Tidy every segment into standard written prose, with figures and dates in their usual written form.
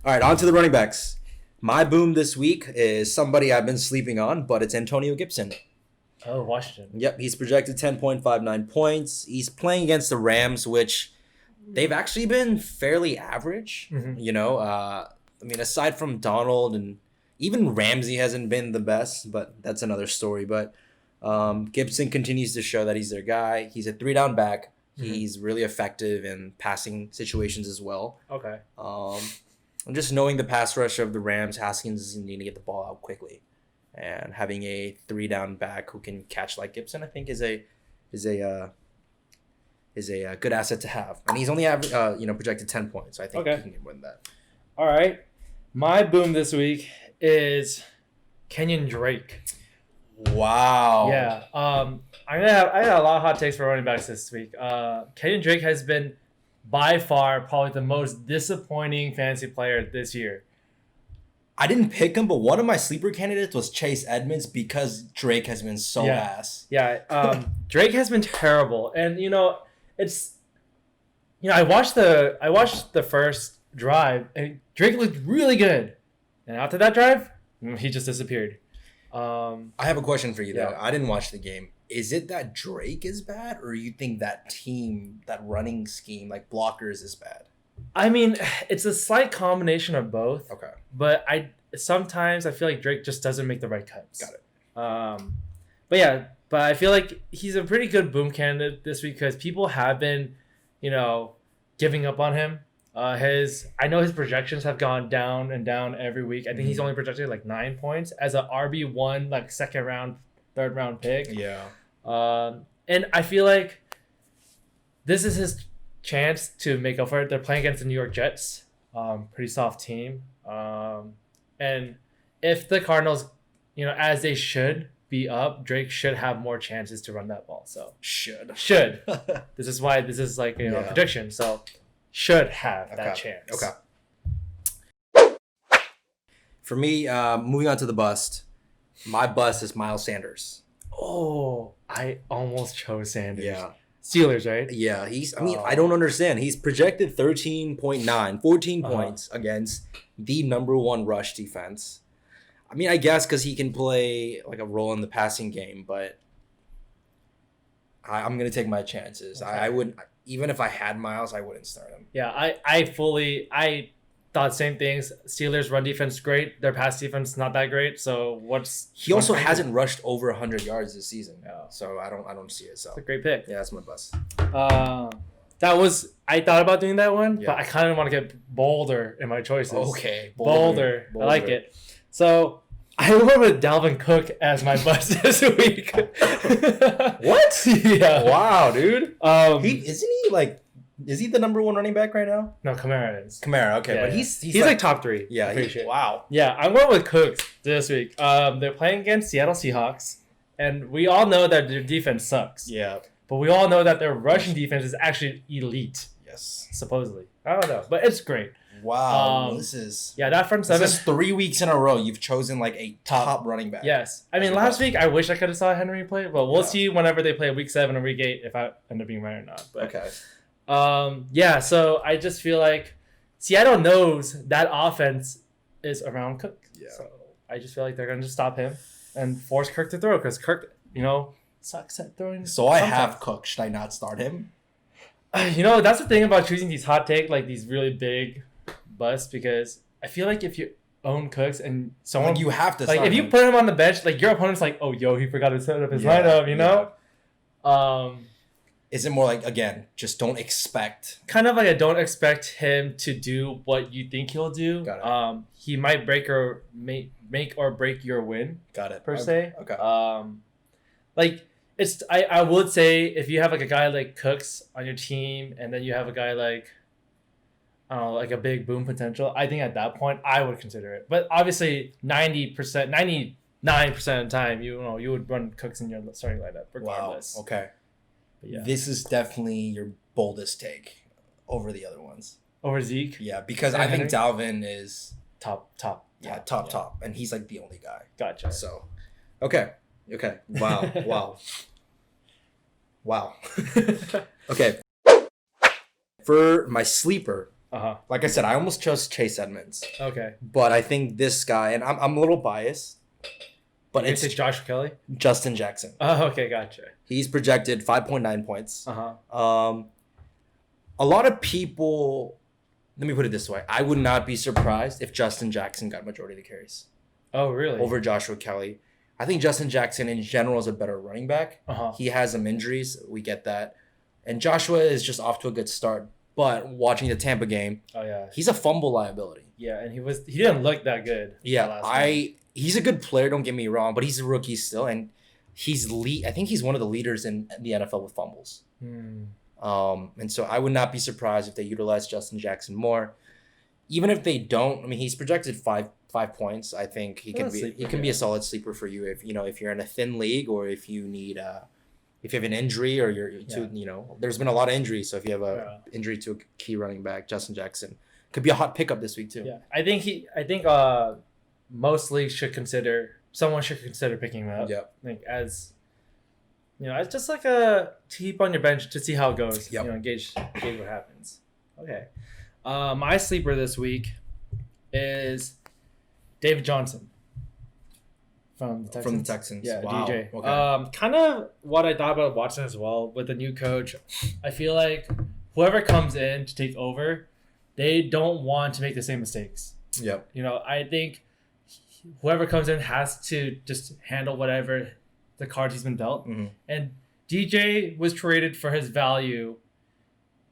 All right, on to the running backs. My boom this week is somebody I've been sleeping on, but it's Antonio Gibson. Oh, Washington. Yep, he's projected 10.59 points. He's playing against the Rams, which they've actually been fairly average. I mean, aside from Donald and even Ramsey hasn't been the best, but that's another story. But Gibson continues to show that he's their guy. He's a 3-down back. He's really effective in passing situations as well. Okay. And just knowing the pass rush of the Rams, Haskins need to get the ball out quickly, and having a 3-down back who can catch like Gibson, I think, is a good asset to have. And he's only projected 10 points, so I think he can win that. All right, my boom this week is Kenyon Drake. Wow. Yeah. I got a lot of hot takes for running backs this week. Kenyon Drake has been by far probably the most disappointing fantasy player this year. I didn't pick him, but one of my sleeper candidates was Chase Edmonds because Drake has been so ass. Yeah. Drake has been terrible, and I watched the first drive, and Drake looked really good, and after that drive, he just disappeared. I have a question for you though. Yeah. I didn't watch the game. Is it that Drake is bad, or you think that team, that running scheme, like blockers, is bad? I mean, it's a slight combination of both. Okay. But sometimes I feel like Drake just doesn't make the right cuts. Got it. But I feel like he's a pretty good boom candidate this week because people have been, giving up on him. I know his projections have gone down and down every week. I think he's only projected like 9 points as a RB1, like second round, third round pick. Yeah. And I feel like this is his chance to make up for it. They're playing against the New York Jets, pretty soft team. And if the Cardinals, as they should be up, Drake should have more chances to run that ball. So should. This is why this is like a prediction. So should have that chance. Okay. For me, moving on to the bust. My bust is Miles Sanders. Oh, I almost chose Sanders. Yeah. Steelers, right? Yeah, I don't understand. He's projected 13.9, 14 points against the number one rush defense. I mean, I guess because he can play like a role in the passing game, but I'm going to take my chances. Okay. I wouldn't, even if I had Miles, I wouldn't start him. Yeah, I thought same things. Steelers run defense great. Their pass defense not that great. So he also hasn't rushed over 100 yards this season. Yeah. So I don't see it. So it's a great pick. Yeah, that's my bust. I thought about doing that one, but I kind of want to get bolder in my choices. Okay, bolder. I like it. So I went with Dalvin Cook as my bust this week. What? Yeah. Wow, dude. Is he the number one running back right now? No, Kamara is. Kamara, okay. Yeah, but he's like top 3. Yeah. Wow. Yeah, I went with Cooks this week. They're playing against Seattle Seahawks, and we all know that their defense sucks. Yeah. But we all know that their rushing defense is actually elite. Yes. Supposedly. I don't know, but it's great. Wow. that front seven. This is 3 weeks in a row you've chosen like a top running back. Yes. I mean, last week I wish I could have saw Henry play, but we'll see whenever they play week 7 or week 8 if I end up being right or not. But, okay. So I just feel like Seattle knows that offense is around Cook. Yeah. So I just feel like they're going to just stop him and force Kirk to throw because Kirk, sucks at throwing. So I have Cook. Should I not start him? That's the thing about choosing these hot take, like these really big busts, because I feel like if you own Cooks and someone you have to like if you put him on the bench, like your opponent's like, oh he forgot to set up his lineup, Is it more like, again, just don't expect? Kind of like I don't expect him to do what you think he'll do. Got it. He might make or break your win. Got it. Per se. Okay. I would say if you have like a guy like Cooks on your team and then you have a guy like, I don't know, like a big boom potential, I think at that point I would consider it. But obviously 99% of the time, you would run Cooks in your starting lineup regardless. Wow. Okay. Yeah. This is definitely your boldest take over the other ones. Over Zeke? Yeah, because I think Dalvin is top. Yeah, top. And he's like the only guy. Gotcha. So, okay. Wow. Wow. Okay. For my sleeper, Like I said, I almost chose Chase Edmonds. Okay. But I think this guy, and I'm a little biased, but it's Josh Kelly? Justin Jackson. Oh, okay, gotcha. He's projected 5.9 points. Uh-huh. A lot of people, let me put it this way. I would not be surprised if Justin Jackson got majority of the carries. Oh, really? Over Joshua Kelly. I think Justin Jackson in general is a better running back. He has some injuries. We get that. And Joshua is just off to a good start. But watching the Tampa game, he's a fumble liability. Yeah, and he didn't look that good. Yeah, he's a good player, don't get me wrong, but he's a rookie still, and I think he's one of the leaders in the NFL with fumbles. And so I would not be surprised if they utilize Justin Jackson more. Even if they don't, I mean, he's projected 5 points. I think he can be a solid sleeper for you if you're in a thin league, or if you need if you have an injury, or there's been a lot of injuries. So if you have a injury to a key running back, Justin Jackson could be a hot pickup this week too. Yeah, I think most leagues someone should consider picking him up. Yeah, like as it's just like to keep on your bench to see how it goes. Yep. Gauge what happens. Okay, my sleeper this week is David Johnson from the Texans. From the Texans. Yeah, wow. DJ. Okay. Kind of what I thought about Watson as well with the new coach. I feel like whoever comes in to take over, they don't want to make the same mistakes. Yep. I think whoever comes in has to just handle whatever the cards he's been dealt. Mm-hmm. And DJ was traded for his value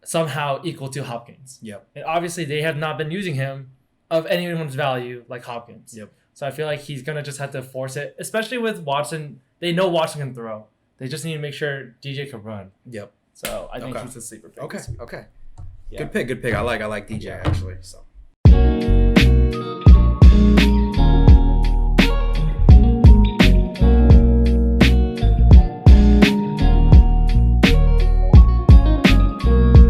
somehow equal to Hopkins. Yep. And obviously they have not been using him of anyone's value like Hopkins. Yep. So I feel like he's going to just have to force it, especially with Watson. They know Watson can throw. They just need to make sure DJ can run. Yep. So I think he's a sleeper pick. Okay. Yeah. Good pick. I like DJ actually. So.